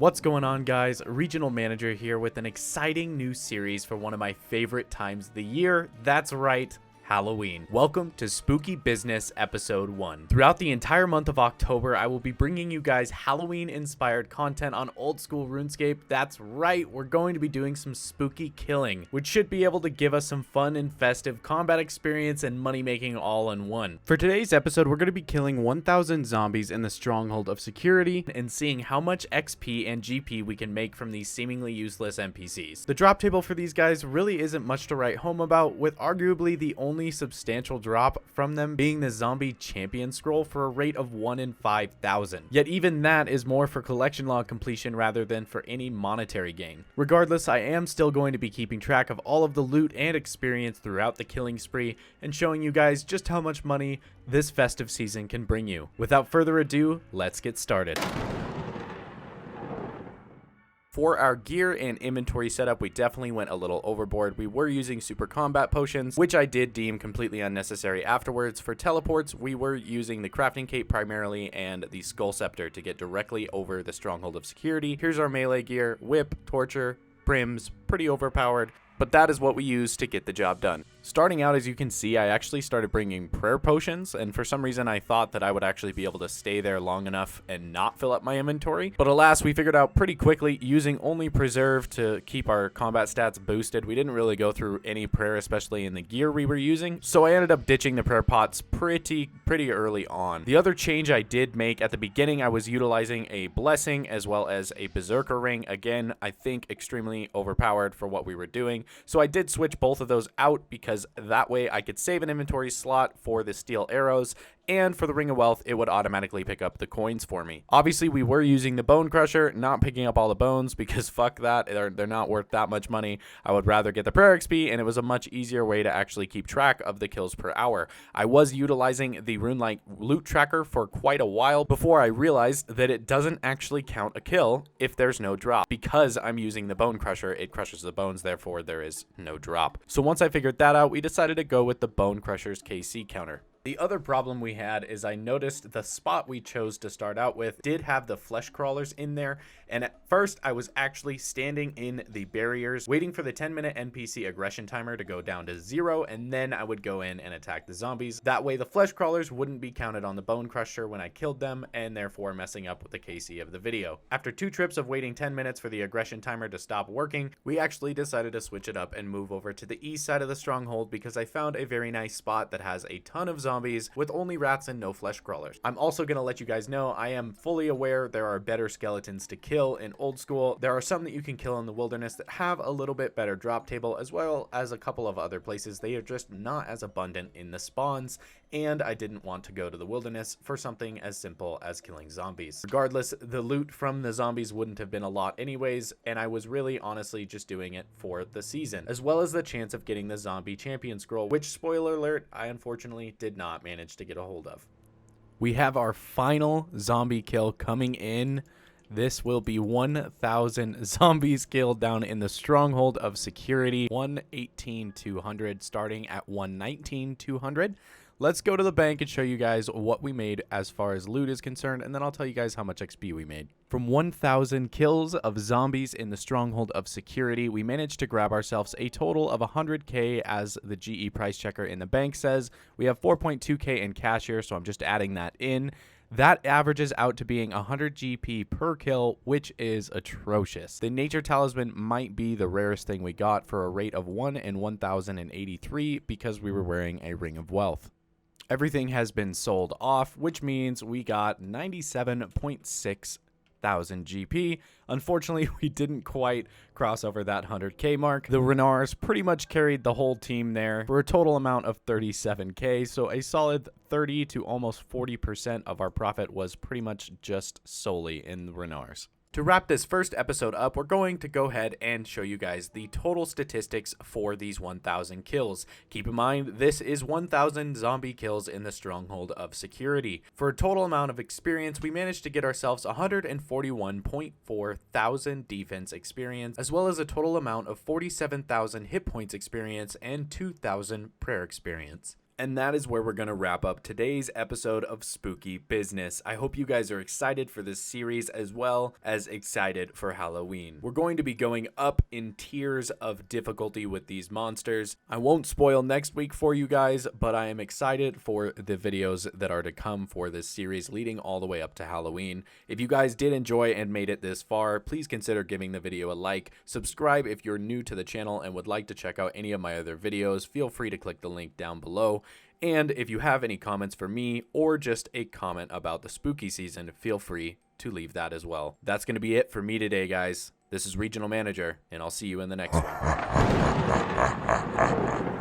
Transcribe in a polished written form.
What's going on, guys? Regional Manager here with an exciting new series for one of my favorite times of the year. That's right, Halloween. Welcome to Spooky Business Episode 1. Throughout the entire month of October, I will be bringing you guys Halloween-inspired content on old school RuneScape. That's right, we're going to be doing some spooky killing, which should be able to give us some fun and festive combat experience and money making all in one. For today's episode, we're going to be killing 1,000 zombies in the Stronghold of Security and seeing how much XP and GP we can make from these seemingly useless NPCs. The drop table for these guys really isn't much to write home about, with arguably the only substantial drop from them being the zombie champion scroll for a rate of 1 in 5,000. Yet even that is more for collection log completion rather than for any monetary gain. Regardless, I am still going to be keeping track of all of the loot and experience throughout the killing spree and showing you guys just how much money this festive season can bring you. Without further ado, let's get started. For our gear and inventory setup, we definitely went a little overboard. We were using super combat potions, which I did deem completely unnecessary afterwards. For teleports, we were using the crafting cape primarily and the skull scepter to get directly over the Stronghold of Security. Here's our melee gear: whip, torture, brims, pretty overpowered, but that is what we use to get the job done. Starting out, as you can see, I actually started bringing prayer potions, and for some reason I thought that I would actually be able to stay there long enough and not fill up my inventory. But alas, we figured out pretty quickly using only preserve to keep our combat stats boosted. We didn't really go through any prayer, especially in the gear we were using, so I ended up ditching the prayer pots pretty early on. The other change I did make at the beginning, I was utilizing a blessing as well as a berserker ring. Again, I think extremely overpowered for what we were doing, so I did switch both of those out because that way I could save an inventory slot for the steel arrows, and for the Ring of Wealth, it would automatically pick up the coins for me. Obviously, we were using the Bone Crusher, not picking up all the bones, because fuck that, they're not worth that much money. I would rather get the Prayer XP, and it was a much easier way to actually keep track of the kills per hour. I was utilizing the Rune-like loot tracker for quite a while before I realized that it doesn't actually count a kill if there's no drop. Because I'm using the Bone Crusher, it crushes the bones, therefore there is no drop. So once I figured that out, we decided to go with the Bone Crusher's KC counter. The other problem we had is I noticed the spot we chose to start out with did have the flesh crawlers in there, and at first I was actually standing in the barriers waiting for the 10-minute NPC aggression timer to go down to 0, and then I would go in and attack the zombies. That way the flesh crawlers wouldn't be counted on the Bone Crusher when I killed them, and therefore messing up with the KC of the video. After 2 trips of waiting 10 minutes for the aggression timer to stop working, we actually decided to switch it up and move over to the east side of the stronghold because I found a very nice spot that has a ton of zombies with only rats and no flesh crawlers. I'm also going to let you guys know I am fully aware there are better skeletons to kill in old school. There are some that you can kill in the wilderness that have a little bit better drop table, as well as a couple of other places. They are just not as abundant in the spawns, and I didn't want to go to the wilderness for something as simple as killing zombies. Regardless, the loot from the zombies wouldn't have been a lot anyways, and I was really honestly just doing it for the season, as well as the chance of getting the zombie champion scroll, which, spoiler alert, I unfortunately did not manage to get a hold of. We have our final zombie kill coming in. This will be 1,000 zombies killed down in the Stronghold of Security. 118,200 starting at 119,200. Let's go to the bank and show you guys what we made as far as loot is concerned, and then I'll tell you guys how much XP we made. From 1,000 kills of zombies in the Stronghold of Security, we managed to grab ourselves a total of 100k, as the GE price checker in the bank says. We have 4.2k in cash here, so I'm just adding that in. That averages out to being 100 GP per kill, which is atrocious. The Nature Talisman might be the rarest thing we got for a rate of 1 in 1,083 because we were wearing a Ring of Wealth. Everything has been sold off, which means we got 97.6 thousand GP. Unfortunately, we didn't quite cross over that 100k mark. The Renars pretty much carried the whole team there for a total amount of 37k, so a solid 30 to almost 40% of our profit was pretty much just solely in the Renars. To wrap this first episode up, we're going to go ahead and show you guys the total statistics for these 1,000 kills. Keep in mind, this is 1,000 zombie kills in the Stronghold of Security. For a total amount of experience, we managed to get ourselves 141.4 thousand defense experience, as well as a total amount of 47,000 hit points experience and 2,000 prayer experience. And that is where we're going to wrap up today's episode of Spooky Business. I hope you guys are excited for this series as well as excited for Halloween. We're going to be going up in tiers of difficulty with these monsters. I won't spoil next week for you guys, but I am excited for the videos that are to come for this series leading all the way up to Halloween. If you guys did enjoy and made it this far, please consider giving the video a like. Subscribe if you're new to the channel and would like to check out any of my other videos. Feel free to click the link down below. And if you have any comments for me or just a comment about the spooky season, feel free to leave that as well. That's going to be it for me today, guys. This is Regional Manager, and I'll see you in the next one.